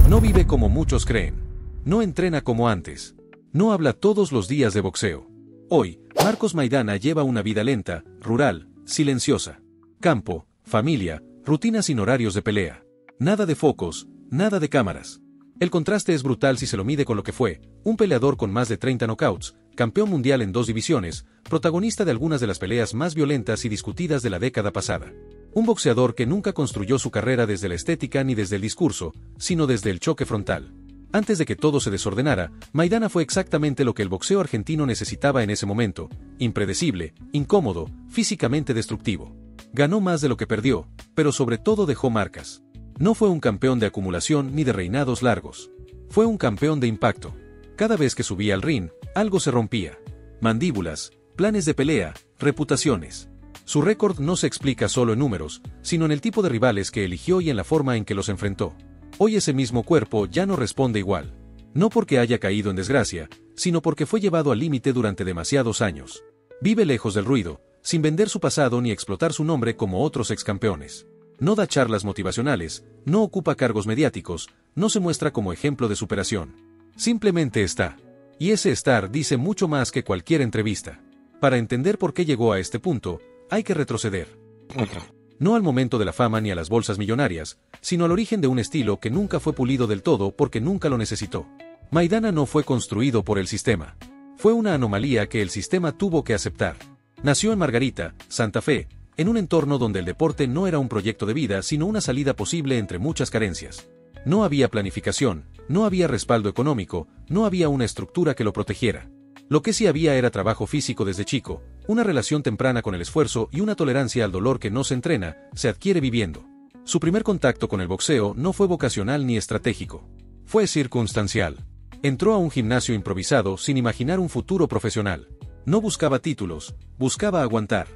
No vive como muchos creen. No entrena como antes. No habla todos los días de boxeo. Hoy, Marcos Maidana lleva una vida lenta, rural, silenciosa. Campo, familia, rutinas sin horarios de pelea. Nada de focos, nada de cámaras. El contraste es brutal si se lo mide con lo que fue, un peleador con más de 30 knockouts, campeón mundial en 2 divisiones, protagonista de algunas de las peleas más violentas y discutidas de la década pasada. Un boxeador que nunca construyó su carrera desde la estética ni desde el discurso, sino desde el choque frontal. Antes de que todo se desordenara, Maidana fue exactamente lo que el boxeo argentino necesitaba en ese momento: impredecible, incómodo, físicamente destructivo. Ganó más de lo que perdió, pero sobre todo dejó marcas. No fue un campeón de acumulación ni de reinados largos. Fue un campeón de impacto. Cada vez que subía al ring, algo se rompía. Mandíbulas, planes de pelea, reputaciones. Su récord no se explica solo en números, sino en el tipo de rivales que eligió y en la forma en que los enfrentó. Hoy ese mismo cuerpo ya no responde igual. No porque haya caído en desgracia, sino porque fue llevado al límite durante demasiados años. Vive lejos del ruido, sin vender su pasado ni explotar su nombre como otros excampeones. No da charlas motivacionales, no ocupa cargos mediáticos, no se muestra como ejemplo de superación. Simplemente está. Y ese estar dice mucho más que cualquier entrevista. Para entender por qué llegó a este punto, hay que retroceder. No al momento de la fama ni a las bolsas millonarias, sino al origen de un estilo que nunca fue pulido del todo porque nunca lo necesitó. Maidana no fue construido por el sistema. Fue una anomalía que el sistema tuvo que aceptar. Nació en Margarita, Santa Fe, en un entorno donde el deporte no era un proyecto de vida sino una salida posible entre muchas carencias. No había planificación, no había respaldo económico, no había una estructura que lo protegiera. Lo que sí había era trabajo físico desde chico, una relación temprana con el esfuerzo y una tolerancia al dolor que no se entrena, se adquiere viviendo. Su primer contacto con el boxeo no fue vocacional ni estratégico. Fue circunstancial. Entró a un gimnasio improvisado sin imaginar un futuro profesional. No buscaba títulos, buscaba aguantar.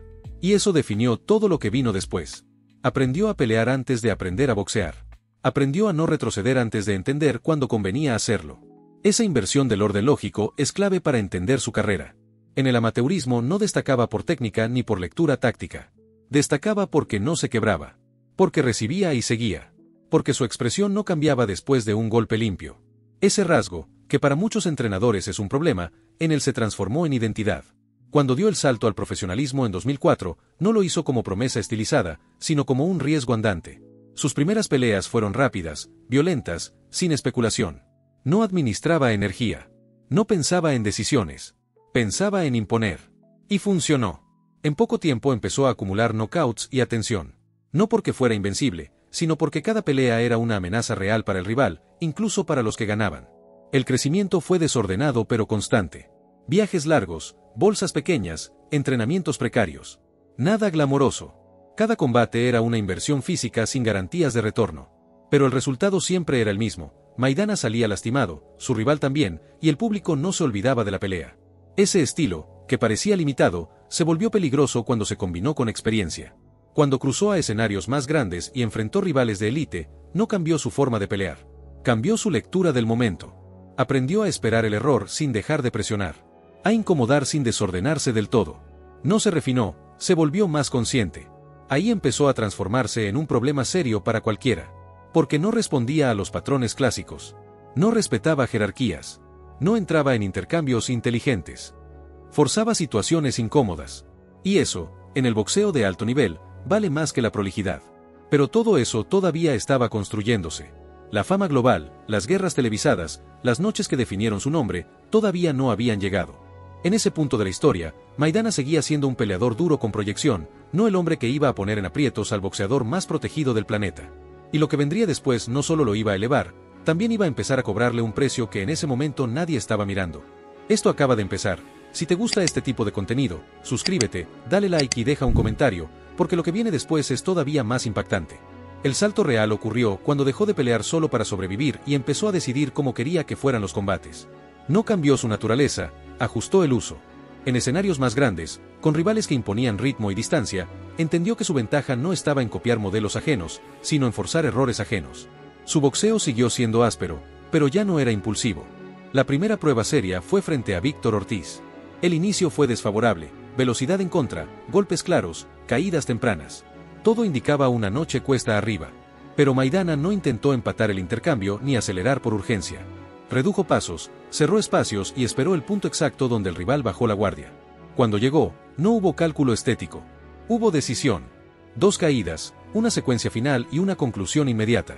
Y eso definió todo lo que vino después. Aprendió a pelear antes de aprender a boxear. Aprendió a no retroceder antes de entender cuándo convenía hacerlo. Esa inversión del orden lógico es clave para entender su carrera. En el amateurismo no destacaba por técnica ni por lectura táctica. Destacaba porque no se quebraba. Porque recibía y seguía. Porque su expresión no cambiaba después de un golpe limpio. Ese rasgo, que para muchos entrenadores es un problema, en él se transformó en identidad. Cuando dio el salto al profesionalismo en 2004, no lo hizo como promesa estilizada, sino como un riesgo andante. Sus primeras peleas fueron rápidas, violentas, sin especulación. No administraba energía. No pensaba en decisiones. Pensaba en imponer. Y funcionó. En poco tiempo empezó a acumular knockouts y atención. No porque fuera invencible, sino porque cada pelea era una amenaza real para el rival, incluso para los que ganaban. El crecimiento fue desordenado pero constante. Viajes largos, bolsas pequeñas, entrenamientos precarios. Nada glamoroso. Cada combate era una inversión física sin garantías de retorno. Pero el resultado siempre era el mismo. Maidana salía lastimado, su rival también, y el público no se olvidaba de la pelea. Ese estilo, que parecía limitado, se volvió peligroso cuando se combinó con experiencia. Cuando cruzó a escenarios más grandes y enfrentó rivales de élite, no cambió su forma de pelear. Cambió su lectura del momento. Aprendió a esperar el error sin dejar de presionar. A incomodar sin desordenarse del todo. No se refinó, se volvió más consciente. Ahí empezó a transformarse en un problema serio para cualquiera. Porque no respondía a los patrones clásicos. No respetaba jerarquías. No entraba en intercambios inteligentes. Forzaba situaciones incómodas. Y eso, en el boxeo de alto nivel, vale más que la prolijidad. Pero todo eso todavía estaba construyéndose. La fama global, las guerras televisadas, las noches que definieron su nombre, todavía no habían llegado. En ese punto de la historia, Maidana seguía siendo un peleador duro con proyección, no el hombre que iba a poner en aprietos al boxeador más protegido del planeta. Y lo que vendría después no solo lo iba a elevar, también iba a empezar a cobrarle un precio que en ese momento nadie estaba mirando. Esto acaba de empezar. Si te gusta este tipo de contenido, suscríbete, dale like y deja un comentario, porque lo que viene después es todavía más impactante. El salto real ocurrió cuando dejó de pelear solo para sobrevivir y empezó a decidir cómo quería que fueran los combates. No cambió su naturaleza, ajustó el uso. En escenarios más grandes, con rivales que imponían ritmo y distancia, entendió que su ventaja no estaba en copiar modelos ajenos, sino en forzar errores ajenos. Su boxeo siguió siendo áspero, pero ya no era impulsivo. La primera prueba seria fue frente a Víctor Ortiz. El inicio fue desfavorable, velocidad en contra, golpes claros, caídas tempranas. Todo indicaba una noche cuesta arriba. Pero Maidana no intentó empatar el intercambio ni acelerar por urgencia. Redujo pasos, cerró espacios y esperó el punto exacto donde el rival bajó la guardia. Cuando llegó, no hubo cálculo estético. Hubo decisión. 2 caídas, una secuencia final y una conclusión inmediata.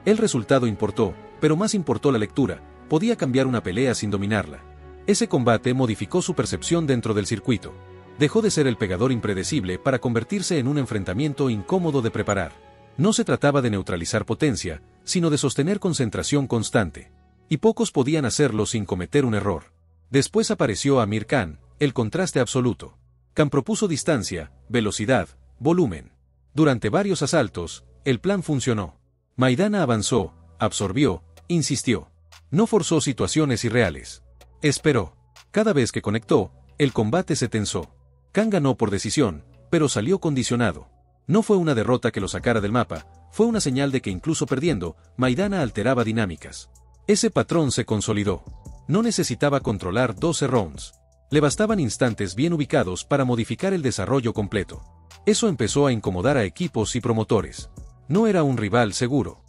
El resultado importó, pero más importó la lectura. Podía cambiar una pelea sin dominarla. Ese combate modificó su percepción dentro del circuito. Dejó de ser el pegador impredecible para convertirse en un enfrentamiento incómodo de preparar. No se trataba de neutralizar potencia, sino de sostener concentración constante. Y pocos podían hacerlo sin cometer un error. Después apareció Amir Khan, el contraste absoluto. Khan propuso distancia, velocidad, volumen. Durante varios asaltos, el plan funcionó. Maidana avanzó, absorbió, insistió. No forzó situaciones irreales. Esperó. Cada vez que conectó, el combate se tensó. Khan ganó por decisión, pero salió condicionado. No fue una derrota que lo sacara del mapa, fue una señal de que incluso perdiendo, Maidana alteraba dinámicas. Ese patrón se consolidó. No necesitaba controlar 12 rounds. Le bastaban instantes bien ubicados para modificar el desarrollo completo. Eso empezó a incomodar a equipos y promotores. No era un rival seguro.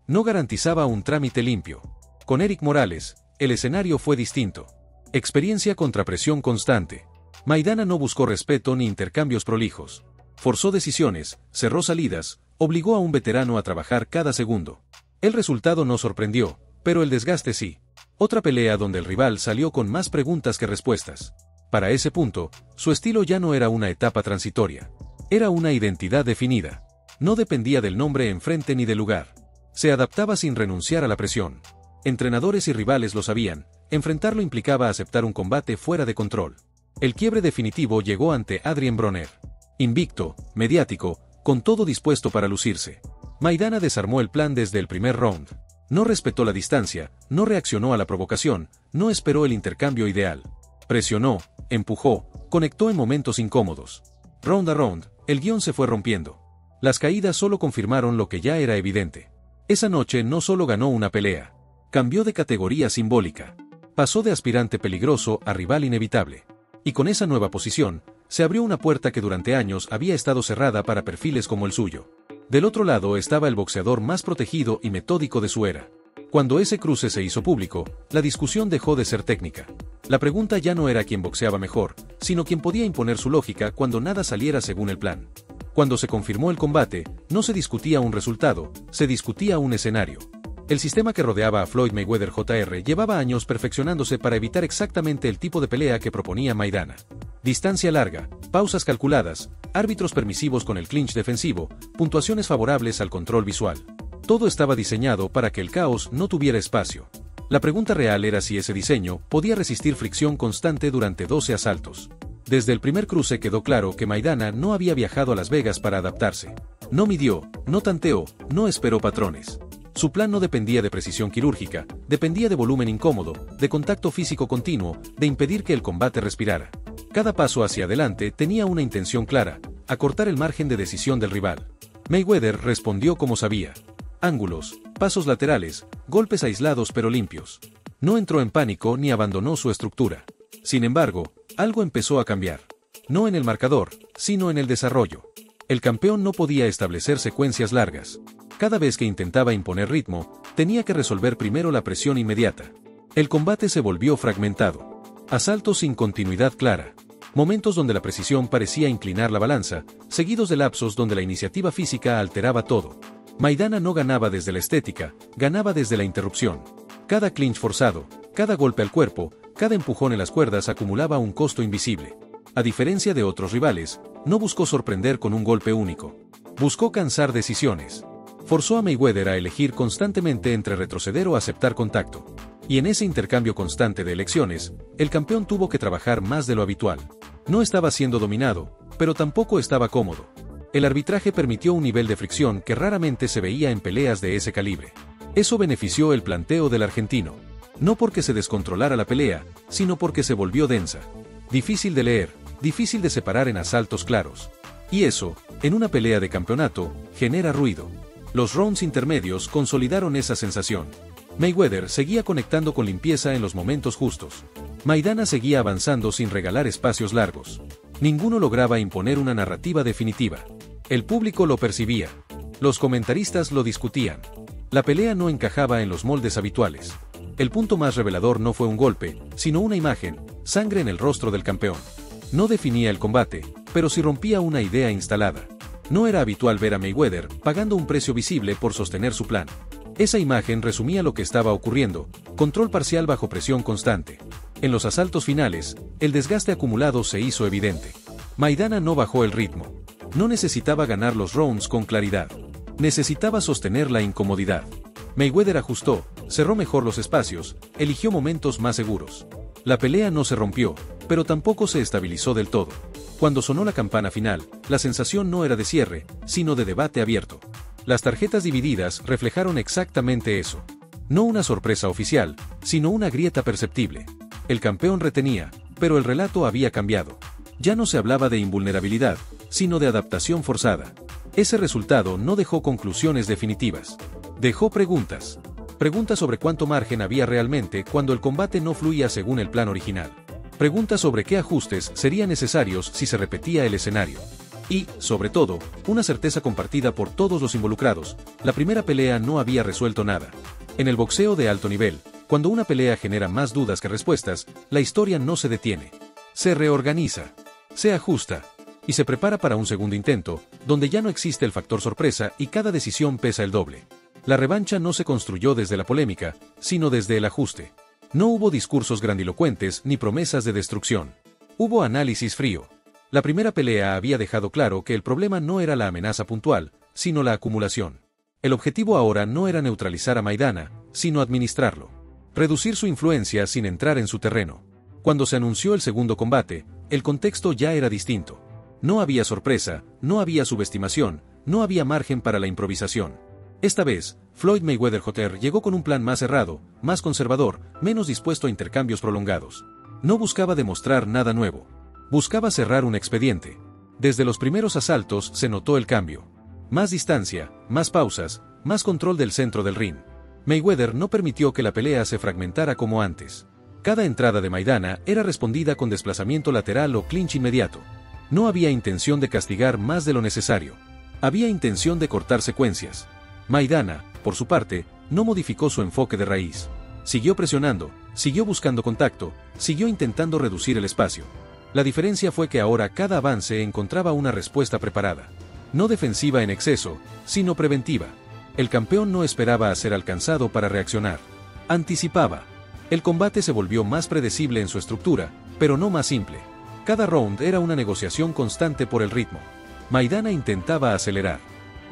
No garantizaba un trámite limpio. Con Eric Morales, el escenario fue distinto. Experiencia contra presión constante. Maidana no buscó respeto ni intercambios prolijos. Forzó decisiones, cerró salidas, obligó a un veterano a trabajar cada segundo. El resultado no sorprendió, pero el desgaste sí. Otra pelea donde el rival salió con más preguntas que respuestas. Para ese punto, su estilo ya no era una etapa transitoria. Era una identidad definida. No dependía del nombre enfrente ni del lugar. Se adaptaba sin renunciar a la presión. Entrenadores y rivales lo sabían, enfrentarlo implicaba aceptar un combate fuera de control. El quiebre definitivo llegó ante Adrien Broner. Invicto, mediático, con todo dispuesto para lucirse. Maidana desarmó el plan desde el primer round. No respetó la distancia, no reaccionó a la provocación, no esperó el intercambio ideal. Presionó, empujó, conectó en momentos incómodos. Round a round, el guión se fue rompiendo. Las caídas solo confirmaron lo que ya era evidente. Esa noche no solo ganó una pelea. Cambió de categoría simbólica. Pasó de aspirante peligroso a rival inevitable. Y con esa nueva posición, se abrió una puerta que durante años había estado cerrada para perfiles como el suyo. Del otro lado estaba el boxeador más protegido y metódico de su era. Cuando ese cruce se hizo público, la discusión dejó de ser técnica. La pregunta ya no era quién boxeaba mejor, sino quién podía imponer su lógica cuando nada saliera según el plan. Cuando se confirmó el combate, no se discutía un resultado, se discutía un escenario. El sistema que rodeaba a Floyd Mayweather Jr. llevaba años perfeccionándose para evitar exactamente el tipo de pelea que proponía Maidana. Distancia larga, pausas calculadas, árbitros permisivos con el clinch defensivo, puntuaciones favorables al control visual. Todo estaba diseñado para que el caos no tuviera espacio. La pregunta real era si ese diseño podía resistir fricción constante durante 12 asaltos. Desde el primer cruce quedó claro que Maidana no había viajado a Las Vegas para adaptarse. No midió, no tanteó, no esperó patrones. Su plan no dependía de precisión quirúrgica, dependía de volumen incómodo, de contacto físico continuo, de impedir que el combate respirara. Cada paso hacia adelante tenía una intención clara: acortar el margen de decisión del rival. Mayweather respondió como sabía. Ángulos, pasos laterales, golpes aislados pero limpios. No entró en pánico ni abandonó su estructura. Sin embargo, algo empezó a cambiar. No en el marcador, sino en el desarrollo. El campeón no podía establecer secuencias largas. Cada vez que intentaba imponer ritmo, tenía que resolver primero la presión inmediata. El combate se volvió fragmentado. Asaltos sin continuidad clara. Momentos donde la precisión parecía inclinar la balanza, seguidos de lapsos donde la iniciativa física alteraba todo. Maidana no ganaba desde la estética, ganaba desde la interrupción. Cada clinch forzado, cada golpe al cuerpo, cada empujón en las cuerdas acumulaba un costo invisible. A diferencia de otros rivales, no buscó sorprender con un golpe único. Buscó cansar decisiones. Forzó a Mayweather a elegir constantemente entre retroceder o aceptar contacto. Y en ese intercambio constante de elecciones, el campeón tuvo que trabajar más de lo habitual. No estaba siendo dominado, pero tampoco estaba cómodo. El arbitraje permitió un nivel de fricción que raramente se veía en peleas de ese calibre. Eso benefició el planteo del argentino. No porque se descontrolara la pelea, sino porque se volvió densa. Difícil de leer, difícil de separar en asaltos claros. Y eso, en una pelea de campeonato, genera ruido. Los rounds intermedios consolidaron esa sensación. Mayweather seguía conectando con limpieza en los momentos justos. Maidana seguía avanzando sin regalar espacios largos. Ninguno lograba imponer una narrativa definitiva. El público lo percibía. Los comentaristas lo discutían. La pelea no encajaba en los moldes habituales. El punto más revelador no fue un golpe, sino una imagen, sangre en el rostro del campeón. No definía el combate, pero sí rompía una idea instalada. No era habitual ver a Mayweather pagando un precio visible por sostener su plan. Esa imagen resumía lo que estaba ocurriendo: control parcial bajo presión constante. En los asaltos finales, el desgaste acumulado se hizo evidente. Maidana no bajó el ritmo. No necesitaba ganar los rounds con claridad. Necesitaba sostener la incomodidad. Mayweather ajustó, cerró mejor los espacios, eligió momentos más seguros. La pelea no se rompió, pero tampoco se estabilizó del todo. Cuando sonó la campana final, la sensación no era de cierre, sino de debate abierto. Las tarjetas divididas reflejaron exactamente eso. No una sorpresa oficial, sino una grieta perceptible. El campeón retenía, pero el relato había cambiado. Ya no se hablaba de invulnerabilidad, sino de adaptación forzada. Ese resultado no dejó conclusiones definitivas. Dejó preguntas. Preguntas sobre cuánto margen había realmente cuando el combate no fluía según el plan original. Preguntas sobre qué ajustes serían necesarios si se repetía el escenario. Y, sobre todo, una certeza compartida por todos los involucrados: la primera pelea no había resuelto nada. En el boxeo de alto nivel, cuando una pelea genera más dudas que respuestas, la historia no se detiene. Se reorganiza, se ajusta, y se prepara para un segundo intento, donde ya no existe el factor sorpresa y cada decisión pesa el doble. La revancha no se construyó desde la polémica, sino desde el ajuste. No hubo discursos grandilocuentes ni promesas de destrucción. Hubo análisis frío. La primera pelea había dejado claro que el problema no era la amenaza puntual, sino la acumulación. El objetivo ahora no era neutralizar a Maidana, sino administrarlo. Reducir su influencia sin entrar en su terreno. Cuando se anunció el segundo combate, el contexto ya era distinto. No había sorpresa, no había subestimación, no había margen para la improvisación. Esta vez, Floyd Mayweather Jr. llegó con un plan más cerrado, más conservador, menos dispuesto a intercambios prolongados. No buscaba demostrar nada nuevo. Buscaba cerrar un expediente. Desde los primeros asaltos se notó el cambio. Más distancia, más pausas, más control del centro del ring. Mayweather no permitió que la pelea se fragmentara como antes. Cada entrada de Maidana era respondida con desplazamiento lateral o clinch inmediato. No había intención de castigar más de lo necesario. Había intención de cortar secuencias. Maidana, por su parte, no modificó su enfoque de raíz. Siguió presionando, siguió buscando contacto, siguió intentando reducir el espacio. La diferencia fue que ahora cada avance encontraba una respuesta preparada. No defensiva en exceso, sino preventiva. El campeón no esperaba a ser alcanzado para reaccionar. Anticipaba. El combate se volvió más predecible en su estructura, pero no más simple. Cada round era una negociación constante por el ritmo. Maidana intentaba acelerar.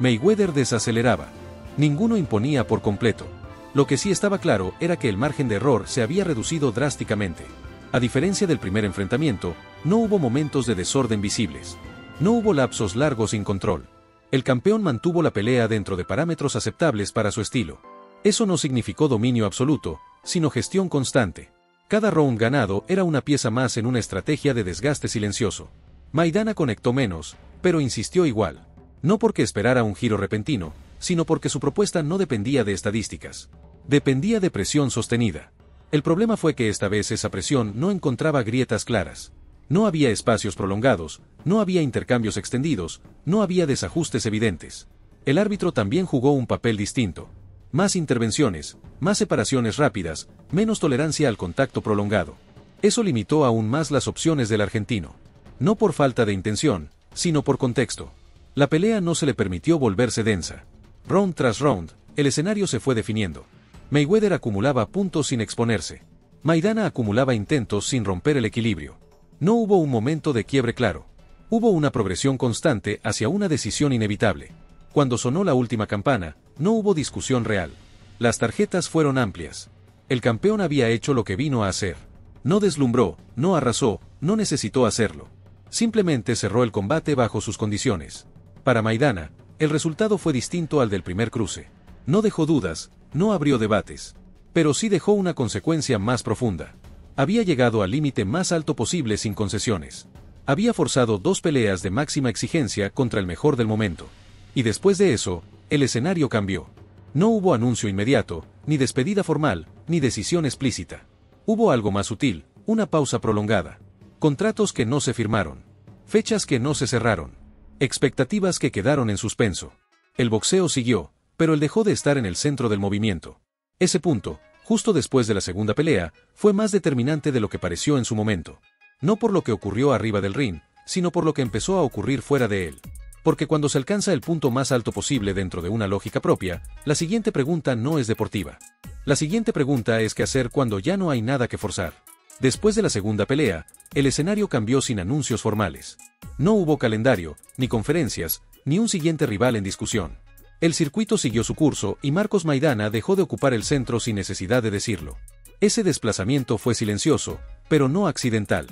Mayweather desaceleraba. Ninguno imponía por completo. Lo que sí estaba claro era que el margen de error se había reducido drásticamente. A diferencia del primer enfrentamiento, no hubo momentos de desorden visibles. No hubo lapsos largos sin control. El campeón mantuvo la pelea dentro de parámetros aceptables para su estilo. Eso no significó dominio absoluto, sino gestión constante. Cada round ganado era una pieza más en una estrategia de desgaste silencioso. Maidana conectó menos, pero insistió igual. No porque esperara un giro repentino, sino porque su propuesta no dependía de estadísticas. Dependía de presión sostenida. El problema fue que esta vez esa presión no encontraba grietas claras. No había espacios prolongados, no había intercambios extendidos, no había desajustes evidentes. El árbitro también jugó un papel distinto. Más intervenciones, más separaciones rápidas, menos tolerancia al contacto prolongado. Eso limitó aún más las opciones del argentino. No por falta de intención, sino por contexto. La pelea no se le permitió volverse densa. Round tras round, el escenario se fue definiendo. Mayweather acumulaba puntos sin exponerse. Maidana acumulaba intentos sin romper el equilibrio. No hubo un momento de quiebre claro. Hubo una progresión constante hacia una decisión inevitable. Cuando sonó la última campana, no hubo discusión real. Las tarjetas fueron amplias. El campeón había hecho lo que vino a hacer. No deslumbró, no arrasó, no necesitó hacerlo. Simplemente cerró el combate bajo sus condiciones. Para Maidana, el resultado fue distinto al del primer cruce. No dejó dudas, no abrió debates. Pero sí dejó una consecuencia más profunda. Había llegado al límite más alto posible sin concesiones. Había forzado 2 peleas de máxima exigencia contra el mejor del momento. Y después de eso, el escenario cambió. No hubo anuncio inmediato, ni despedida formal, ni decisión explícita. Hubo algo más sutil, una pausa prolongada. Contratos que no se firmaron. Fechas que no se cerraron. Expectativas que quedaron en suspenso. El boxeo siguió, pero él dejó de estar en el centro del movimiento. Ese punto, justo después de la segunda pelea, fue más determinante de lo que pareció en su momento. No por lo que ocurrió arriba del ring, sino por lo que empezó a ocurrir fuera de él. Porque cuando se alcanza el punto más alto posible dentro de una lógica propia, la siguiente pregunta no es deportiva. La siguiente pregunta es qué hacer cuando ya no hay nada que forzar. Después de la segunda pelea, el escenario cambió sin anuncios formales. No hubo calendario, ni conferencias, ni un siguiente rival en discusión. El circuito siguió su curso y Marcos Maidana dejó de ocupar el centro sin necesidad de decirlo. Ese desplazamiento fue silencioso, pero no accidental.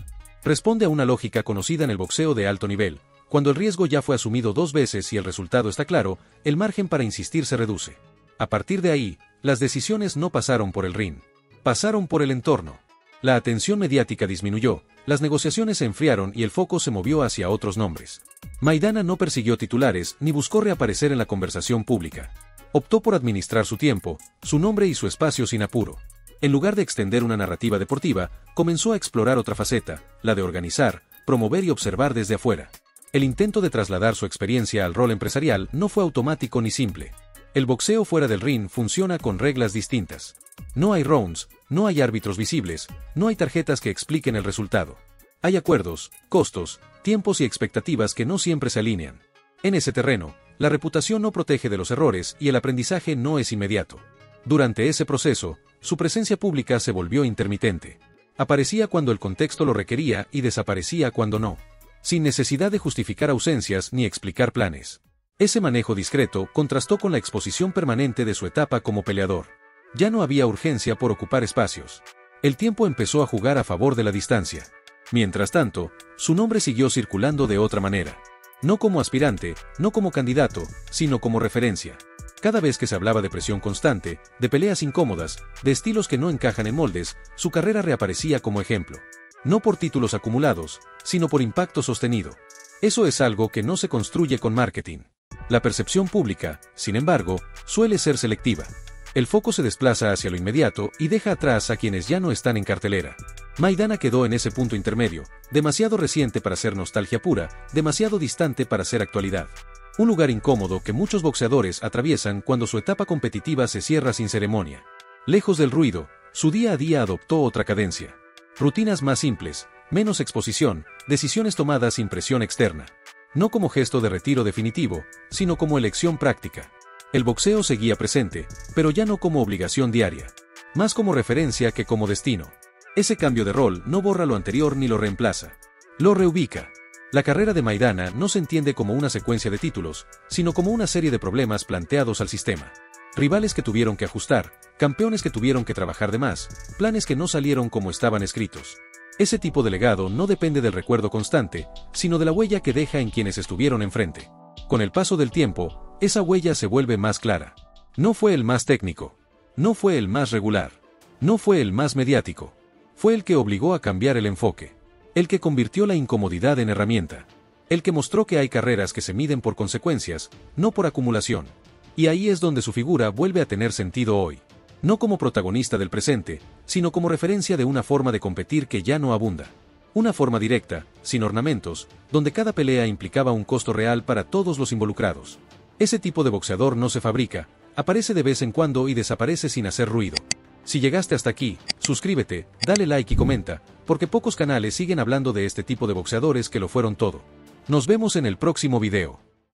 Responde a una lógica conocida en el boxeo de alto nivel. Cuando el riesgo ya fue asumido 2 veces y el resultado está claro, el margen para insistir se reduce. A partir de ahí, las decisiones no pasaron por el ring. Pasaron por el entorno. La atención mediática disminuyó, las negociaciones se enfriaron y el foco se movió hacia otros nombres. Maidana no persiguió titulares ni buscó reaparecer en la conversación pública. Optó por administrar su tiempo, su nombre y su espacio sin apuro. En lugar de extender una narrativa deportiva, comenzó a explorar otra faceta, la de organizar, promover y observar desde afuera. El intento de trasladar su experiencia al rol empresarial no fue automático ni simple. El boxeo fuera del ring funciona con reglas distintas. No hay rounds, no hay árbitros visibles, no hay tarjetas que expliquen el resultado. Hay acuerdos, costos, tiempos y expectativas que no siempre se alinean. En ese terreno, la reputación no protege de los errores y el aprendizaje no es inmediato. Durante ese proceso, su presencia pública se volvió intermitente. Aparecía cuando el contexto lo requería y desaparecía cuando no. Sin necesidad de justificar ausencias ni explicar planes. Ese manejo discreto contrastó con la exposición permanente de su etapa como peleador. Ya no había urgencia por ocupar espacios. El tiempo empezó a jugar a favor de la distancia. Mientras tanto, su nombre siguió circulando de otra manera. No como aspirante, no como candidato, sino como referencia. Cada vez que se hablaba de presión constante, de peleas incómodas, de estilos que no encajan en moldes, su carrera reaparecía como ejemplo. No por títulos acumulados, sino por impacto sostenido. Eso es algo que no se construye con marketing. La percepción pública, sin embargo, suele ser selectiva. El foco se desplaza hacia lo inmediato y deja atrás a quienes ya no están en cartelera. Maidana quedó en ese punto intermedio, demasiado reciente para ser nostalgia pura, demasiado distante para ser actualidad. Un lugar incómodo que muchos boxeadores atraviesan cuando su etapa competitiva se cierra sin ceremonia. Lejos del ruido, su día a día adoptó otra cadencia. Rutinas más simples, menos exposición, decisiones tomadas sin presión externa. No como gesto de retiro definitivo, sino como elección práctica. El boxeo seguía presente, pero ya no como obligación diaria. Más como referencia que como destino. Ese cambio de rol no borra lo anterior ni lo reemplaza. Lo reubica. La carrera de Maidana no se entiende como una secuencia de títulos, sino como una serie de problemas planteados al sistema. Rivales que tuvieron que ajustar, campeones que tuvieron que trabajar de más, planes que no salieron como estaban escritos. Ese tipo de legado no depende del recuerdo constante, sino de la huella que deja en quienes estuvieron enfrente. Con el paso del tiempo, esa huella se vuelve más clara. No fue el más técnico. No fue el más regular. No fue el más mediático. Fue el que obligó a cambiar el enfoque. El que convirtió la incomodidad en herramienta. El que mostró que hay carreras que se miden por consecuencias, no por acumulación. Y ahí es donde su figura vuelve a tener sentido hoy. No como protagonista del presente, sino como referencia de una forma de competir que ya no abunda. Una forma directa, sin ornamentos, donde cada pelea implicaba un costo real para todos los involucrados. Ese tipo de boxeador no se fabrica, aparece de vez en cuando y desaparece sin hacer ruido. Si llegaste hasta aquí, suscríbete, dale like y comenta, porque pocos canales siguen hablando de este tipo de boxeadores que lo fueron todo. Nos vemos en el próximo video.